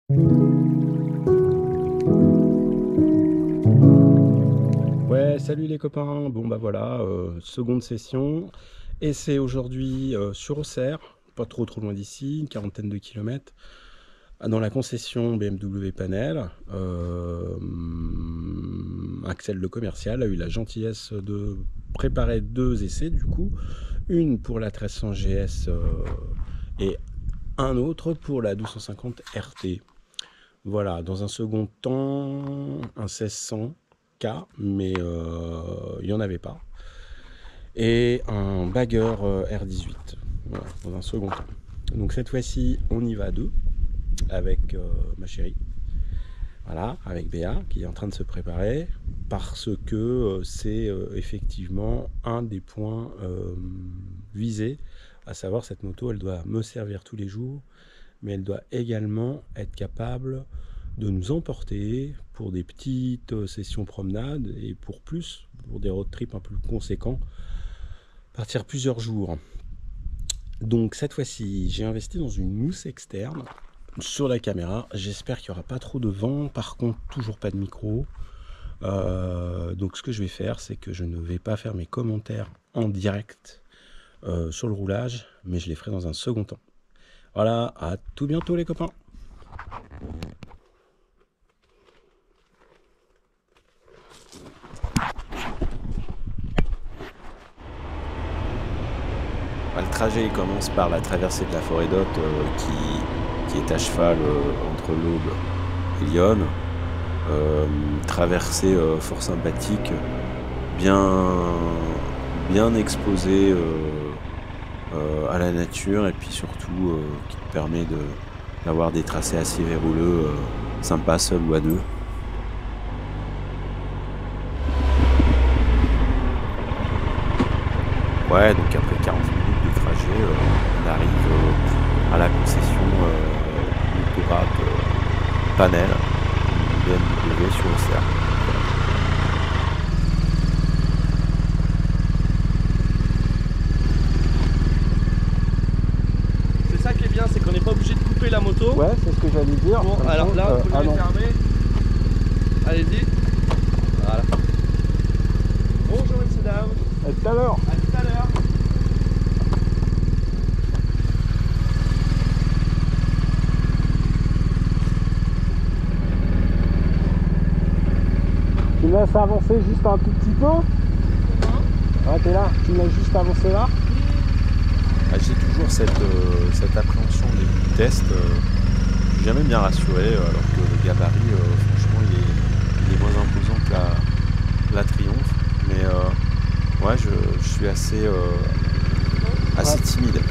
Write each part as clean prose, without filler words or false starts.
Ouais, salut les copains. Bon bah voilà, seconde session. Et c'est aujourd'hui sur Auxerre, pas trop loin d'ici, une quarantaine de kilomètres, dans la concession BMW Panel. Axel le commercial a eu la gentillesse de préparer deux essais du coup, une pour la 1300 GS et un autre pour la 250 RT. Voilà, dans un second temps, un 1600K, mais il n'y en avait pas. Et un bagger R18, voilà, dans un second temps. Donc cette fois-ci, on y va à deux, avec ma chérie. Voilà, avec Béa, qui est en train de se préparer, parce que c'est effectivement un des points visés, à savoir cette moto, elle doit me servir tous les jours, mais elle doit également être capable de nous emporter pour des petites sessions promenades et pour des road trips un peu plus conséquents, partir plusieurs jours. Donc cette fois-ci, j'ai investi dans une mousse externe sur la caméra. J'espère qu'il n'y aura pas trop de vent. Par contre, toujours pas de micro. Donc ce que je vais faire, c'est que je ne vais pas faire mes commentaires en direct sur le roulage, mais je les ferai dans un second temps. Voilà, à tout bientôt les copains. Le trajet il commence par la traversée de la forêt d'Hôte qui est à cheval entre l'Aube et Lyon. Traversée fort sympathique, bien exposée à la nature et puis surtout qui te permet d'avoir des tracés assez verrouleux, sympas, seuls ou à deux. Ouais, donc après 40 minutes de trajet, on arrive à la concession Autographe Panel BMW sur Auxerre. C'est ça qui est bien, c'est qu'on n'est pas obligé de couper la moto. Ouais, c'est ce que j'allais dire. Bon, alors là, vous pouvez fermer. Allez-y. Voilà. Bonjour messieurs dames. À tout à l'heure. À tout à l'heure. Tu me laisses avancer juste un tout petit peu. Ouais, t'es là. Tu me laisses juste avancer là. J'ai toujours cette appréhension des tests. Je suis jamais bien rassuré, alors que le gabarit, franchement, il est moins imposant que la Triumph. Mais ouais, je suis assez timide.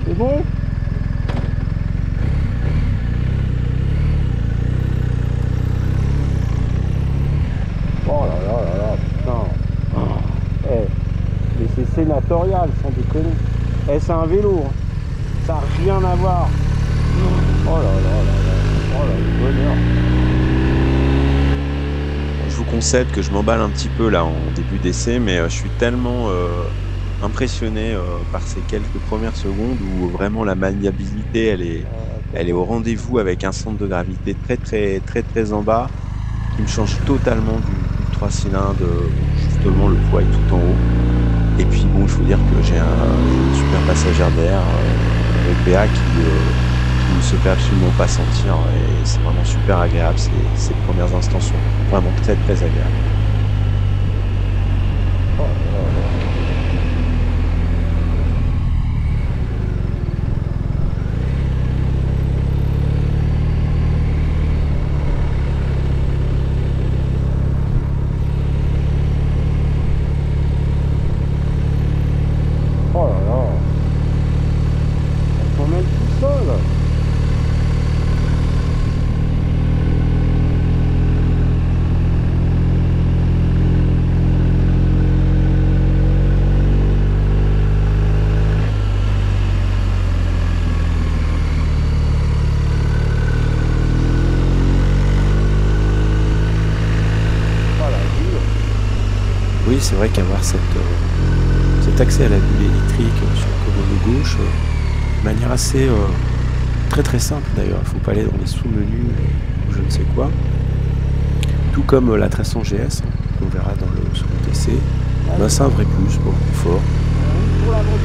C'est bon? Oh là là là là, putain. Eh, mais c'est sénatorial, sans déconner. Eh, c'est un vélo. Hein. Ça n'a rien à voir. Oh là là là là. Oh là, le bonheur. Je vous concède que je m'emballe un petit peu là en début d'essai, mais je suis tellement impressionné par ces quelques premières secondes où vraiment la maniabilité elle est au rendez-vous, avec un centre de gravité très en bas qui me change totalement du 3 cylindres. Justement, le poids est tout en haut. Et puis bon, il faut dire que j'ai une super passagère d'air avec Béa qui ne se fait absolument pas sentir, et c'est vraiment super agréable. Ces premiers instants sont vraiment très agréables. Oh là là là. Oh là là. Elle t'emmène tout seul. Oui, c'est vrai qu'avoir cette cet accès à la bulle électrique sur le commande gauche de manière assez très très simple d'ailleurs. Il ne faut pas aller dans les sous-menus ou je ne sais quoi. Tout comme la 1300 GS, on verra dans le second essai. Ben, c'est un vrai plus pour le confort. Pour la voiture.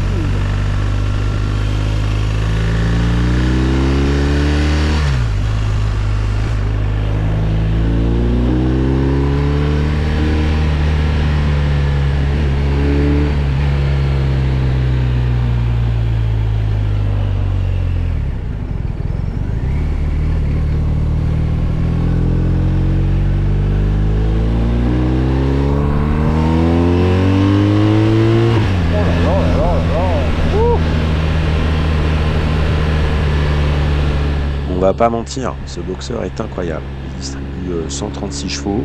On va pas mentir, ce boxeur est incroyable. Il distribue 136 chevaux.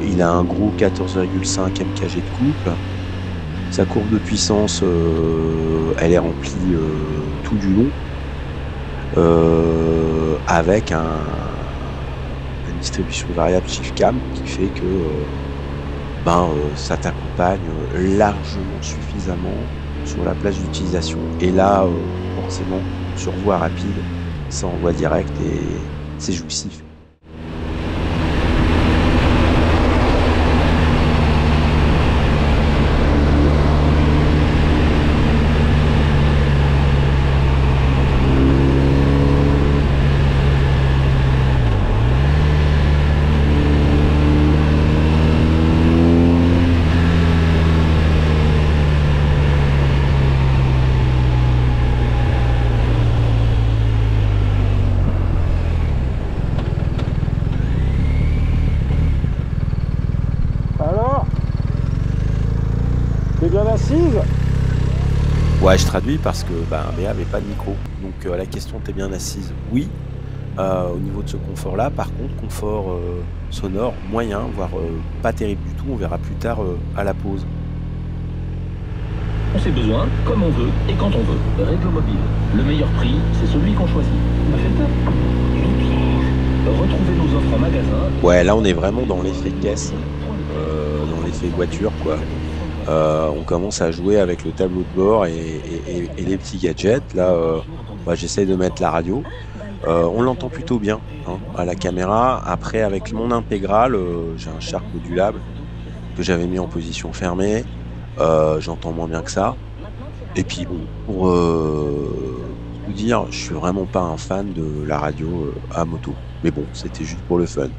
Il a un gros 14,5 MkG de couple. Sa courbe de puissance, elle est remplie tout du long. Avec une distribution variable shift cam qui fait que ça t'accompagne largement suffisamment sur la plage d'utilisation. Et là, forcément, sur voie rapide, ça en voie directe et c'est jouissif. Bien assise. Ouais, je traduis parce que Béa n'avait pas de micro. Donc la question, t'es bien assise? Oui. Au niveau de ce confort-là, par contre, confort sonore moyen, voire pas terrible du tout. On verra plus tard à la pause. On ses besoins comme on veut et quand on veut. Réglo mobile. Le meilleur prix, c'est celui qu'on choisit. On a fait le top. Retrouvez nos offres en magasin. Ouais, là on est vraiment dans l'effet caisse, dans l'effet voiture, quoi. On commence à jouer avec le tableau de bord et les petits gadgets. Là, j'essaie de mettre la radio. On l'entend plutôt bien à la caméra. Après, avec mon intégral, j'ai un Shark modulable que j'avais mis en position fermée. J'entends moins bien que ça. Et puis bon, pour vous dire, je suis vraiment pas un fan de la radio à moto. Mais bon, c'était juste pour le fun.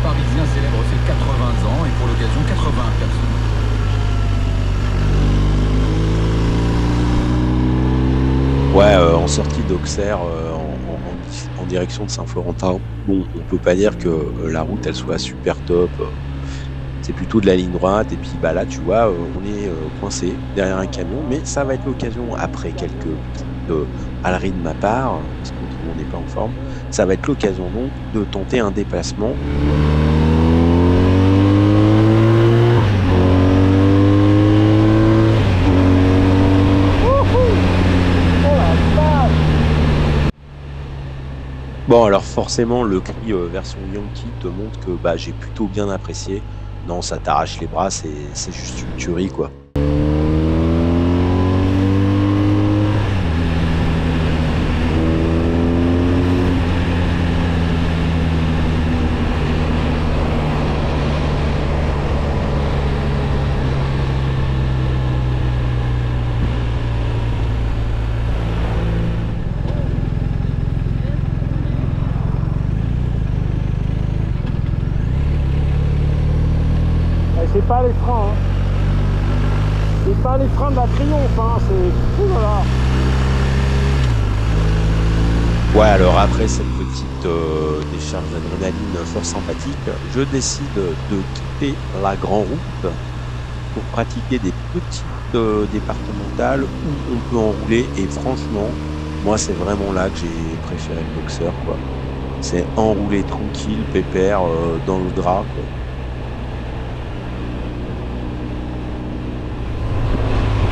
Parisien célèbre ses 80 ans et pour l'occasion 80 personnes. Ouais, en sortie d'Auxerre, en direction de Saint-Florentin, bon, on peut pas dire que la route elle soit super top. C'est plutôt de la ligne droite et puis là tu vois, on est coincé derrière un camion, mais ça va être l'occasion après quelques petites aleries de ma part, parce que tout le monde n'est pas en forme. Ça va être l'occasion donc de tenter un déplacement. Bon, alors forcément le cri version Yankee te montre que j'ai plutôt bien apprécié. Non, ça t'arrache les bras, c'est juste une tuerie quoi. C'est pas les freins, hein. C'est pas les freins de la Triomphe, hein. C'est... Oulala. Ouais, alors après cette petite décharge d'adrénaline fort sympathique, je décide de quitter la grande route pour pratiquer des petites départementales où on peut enrouler. Et franchement, moi c'est vraiment là que j'ai préféré le boxeur, quoi. C'est enrouler tranquille, pépère, dans le drap, quoi.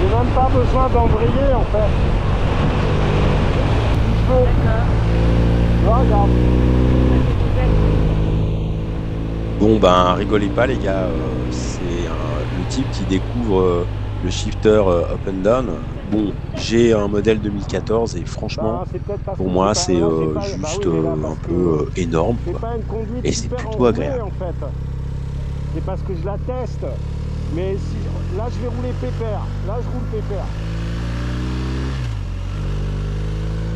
J'ai même pas besoin d'embrayer en fait. Il faut. Voilà. Bon ben rigolez pas les gars, c'est le type qui découvre le shifter up and down. Bon, j'ai un modèle 2014 et franchement, Bah, c'est peut-être parce pour que moi j'ai c'est pas... là, j'ai pas... juste oui, mais là, un parce peu que énorme c'est quoi. pas une conduite Et c'est super plutôt enroulée, agréable. en fait. C'est parce que je la teste. Mais si... là, je vais rouler pépère. Là, je roule pépère.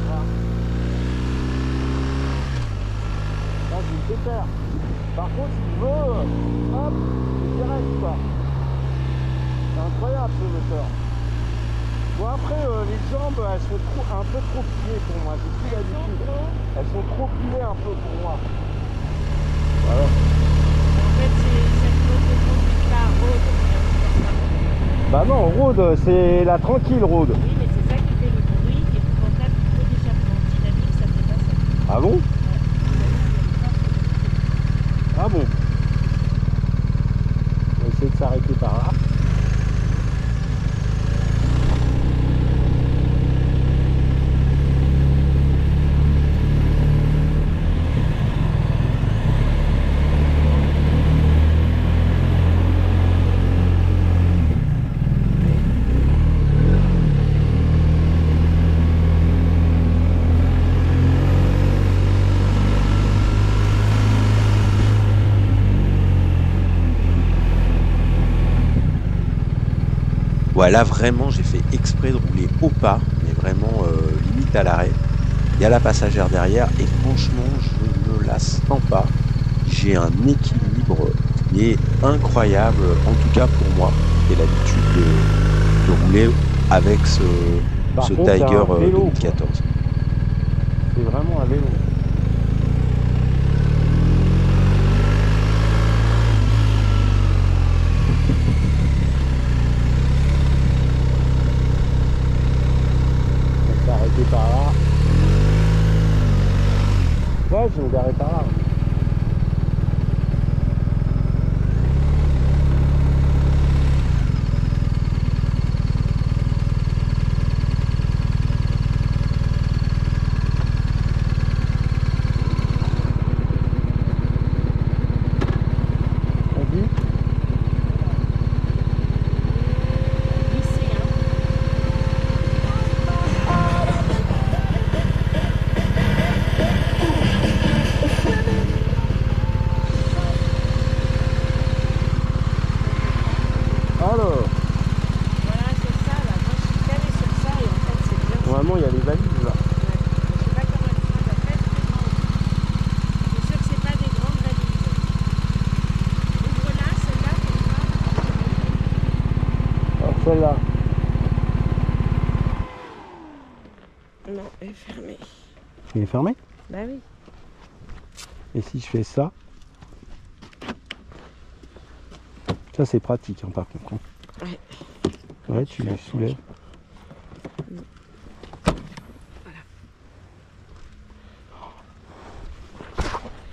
Voilà. Là, je roule pépère. Par contre, si je veux, hop, c'est direct, quoi. C'est incroyable, ce moteur. Bon, après, les jambes, elles sont un peu trop pliées pour moi. J'ai plus l'habitude. Elles sont trop pliées un peu pour moi. Voilà. En fait, c'est cette mode de conduite-là, road. Bah non, road, c'est la tranquille road. Oui, mais c'est ça qui fait le bruit, qui est confortable, qui fait d'échappement dynamique, ça fait pas ça. Ah bon? Ouais. Ah bon? On va essayer de s'arrêter par là. Ouais, là vraiment j'ai fait exprès de rouler au pas, mais vraiment limite à l'arrêt. Il y a la passagère derrière et franchement je ne la sens pas. J'ai un équilibre qui est incroyable, en tout cas pour moi, qui ai l'habitude de rouler avec Par ce contre, c'est Tiger un vélo, 2014. C'est vraiment un vélo. On va s'arrêter par là. Ouais, je vais me garer par là. Vas-y. Lycée, hein. Alors, Voilà, c'est ça, là. Moi, je suis calée sur ça et en fait, c'est bien. normalement, il y a les valises là. Ouais. Je sais pas comment elles sont, elles doivent pas être très grandes. Je suis sûre que c'est pas des grandes valises. Ouvre-la, celle-là, comme Alors, celle-là. ça. Non, elle est fermée. Il est fermé. Bah oui. Et si je fais ça, ça c'est pratique hein, par contre. Hein. Ouais. Ouais, tu le soulèves.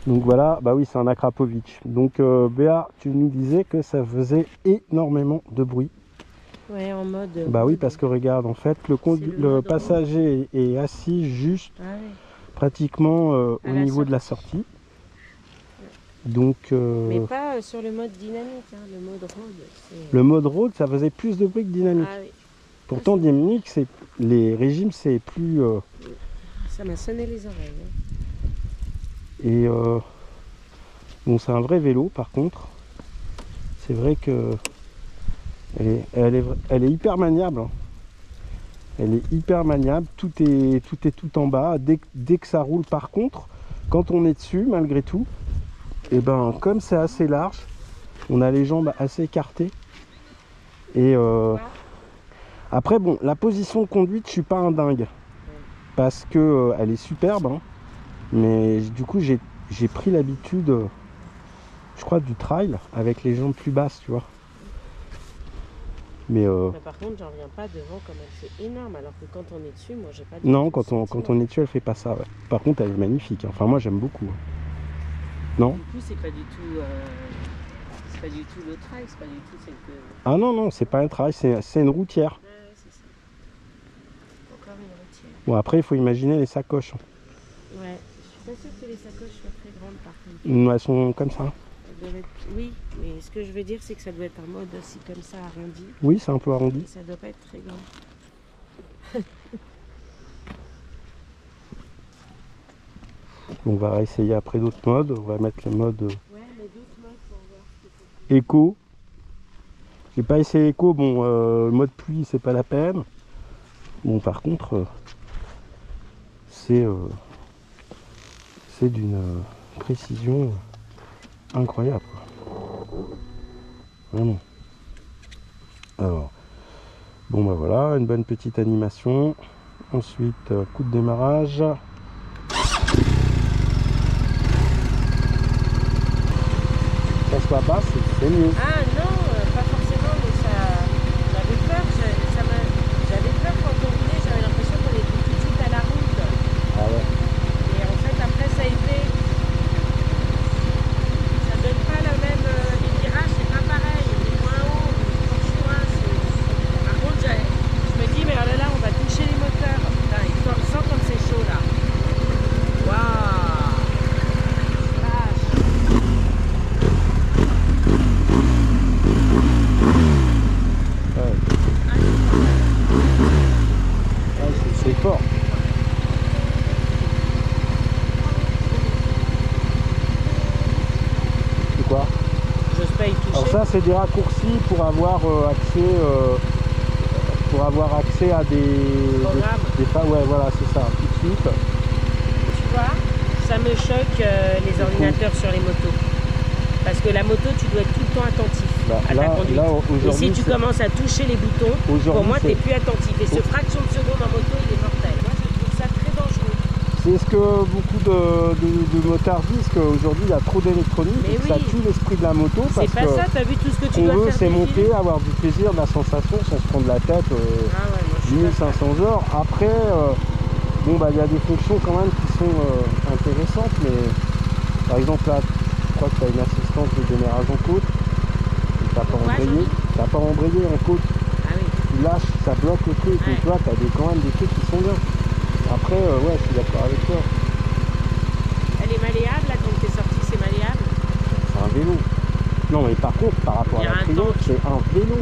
Donc voilà, bah oui, c'est un Akrapovic. Donc Béa, tu nous disais que ça faisait énormément de bruit. Ouais, en mode. Bah oui, road. parce que regarde, en fait, le C'est le mode passager est assis juste Ah ouais. pratiquement au À la niveau de la sortie. Donc Mais pas sur le mode dynamique, hein, le mode road. c'est- le mode road, ça faisait plus de bruit que dynamique. Ah oui, Pourtant, dynamique, c'est les régimes, c'est plus ça m'a sonné les oreilles. Hein. et bon, c'est un vrai vélo. Par contre, c'est vrai que elle est hyper maniable. Hein. Elle est hyper maniable. Tout est tout en bas. Dès que ça roule, par contre, quand on est dessus, malgré tout, et ben comme c'est assez large, on a les jambes assez écartées. Et après, bon, la position de conduite, je suis pas un dingue. Parce que elle est superbe. Hein, mais du coup, j'ai pris l'habitude, je crois, du trail avec les jambes plus basses, tu vois. Mais Mais par contre, j'en reviens pas devant comme elle fait énorme, alors que quand on est dessus, moi j'ai pas du non, tout quand le on sentiment. est dessus, elle fait pas ça. Ouais. Par contre, elle est magnifique. Hein. Enfin, moi, j'aime beaucoup. Hein. Non? Du coup, c'est pas du tout le trail, c'est pas du tout celle que. Ah non, non, c'est pas un trail, c'est une routière. Ouais, c'est ça. Encore une routière. Bon, après, il faut imaginer les sacoches. Ouais, je suis pas sûre que les sacoches soient très grandes par contre. Elles sont comme ça. doit être... Oui, mais ce que je veux dire, c'est que ça doit être un mode aussi comme ça, arrondi. Oui, c'est un peu arrondi. Et ça doit pas être très grand. On va essayer après d'autres modes. On va mettre le mode Ouais, mais d'autres modes pour voir ce que ça fait. éco. J'ai pas essayé éco. Bon, le mode pluie, c'est pas la peine. Bon, par contre, c'est d'une précision incroyable, quoi. Vraiment. Alors, bon bah voilà, une bonne petite animation. Ensuite, coup de démarrage. Ça soit basse, c'est mieux. Ah non, pas forcément, mais ça... J'avais peur, j'avais peur quand on roulait, j'avais l'impression qu'on était tout de suite à la route. Ah ouais. Et en fait, après, ça a été... Ça donne pas la même... les virages, c'est pas pareil. On est moins haut, moins, par contre, je me dis, mais oh là là, on va toucher les moteurs. Putain, il sent comme c'est chaud, là. Waouh! Vache. Ouais. Ouais, c'est fort. C'est quoi? J'ose pas y toucher. Alors ça, c'est des raccourcis pour avoir accès à des Programmes. ouais, voilà, c'est ça, tout de suite. Tu vois, ça me choque les ordinateurs sur les motos. Parce que la moto, tu dois être tout le temps attentif à ta conduite. Là, Et aujourd'hui, si tu commences à toucher les boutons, pour moi, tu n'es plus attentif. Et ce fraction de seconde en moto, il est mortel. Moi, je trouve ça très dangereux. c'est ce que beaucoup de motards disent, qu'aujourd'hui, il y a trop d'électronique Mais et que ça oui. tue l'esprit de la moto. C'est Parce pas que ça, t'as vu tout ce que tu on dois veut, faire c'est défiler. monter, avoir du plaisir, de la sensation, sans se prendre la tête. Ah ouais, moi, je suis pas 1500 heures. Après, bon, bah, il y a des fonctions quand même qui sont intéressantes, mais par exemple, là, je crois que tu as une assistance de démarrage en côte. Tu n'as pas Ouais, embrayé. j'en T'as pas embrayé en côte. Ah oui. Tu lâches, ça bloque le truc. Ouais. Donc là, tu as quand même des trucs qui sont bien. Après, ouais, je suis d'accord avec toi. Elle est malléable, là, quand t'es sorti, c'est malléable. C'est un vélo. Non, mais par contre, par rapport Il y à a la un Triomphe, tank. c'est un vélo.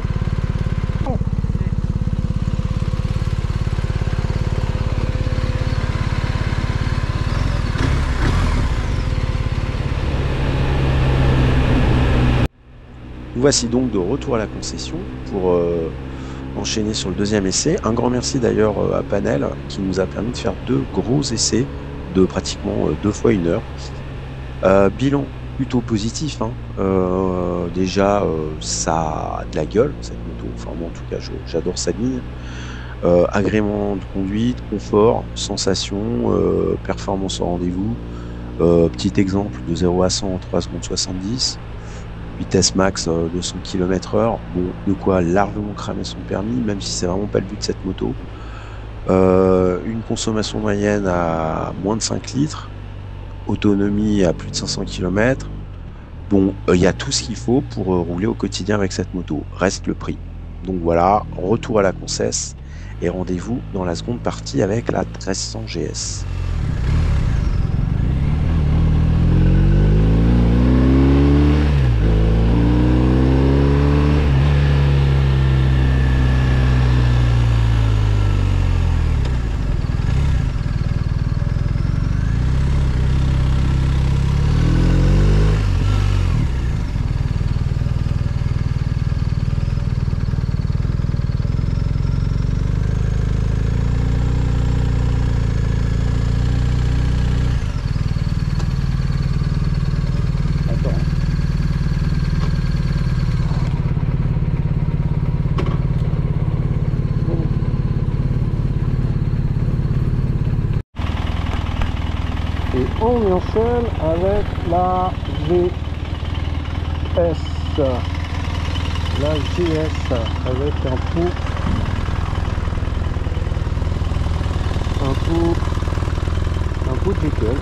Nous voici donc de retour à la concession pour enchaîner sur le deuxième essai. Un grand merci d'ailleurs à Panel qui nous a permis de faire 2 gros essais de pratiquement 2 fois 1 heure. Bilan plutôt positif, hein. Déjà ça a de la gueule cette moto, enfin moi en tout cas j'adore sa ligne. Agrément de conduite, confort, sensation, performance au rendez-vous. Petit exemple de 0 à 100 en 3 secondes 70. Vitesse max 200 km/h, bon, de quoi largement cramer son permis, même si c'est vraiment pas le but de cette moto. Une consommation moyenne à moins de 5 litres, autonomie à plus de 500 km. Bon, il y a tout ce qu'il faut pour rouler au quotidien avec cette moto. Reste le prix. Donc voilà, retour à la concesse et rendez-vous dans la seconde partie avec la 1300 GS. Et on enchaîne avec la GS. La GS avec un pot de nickel.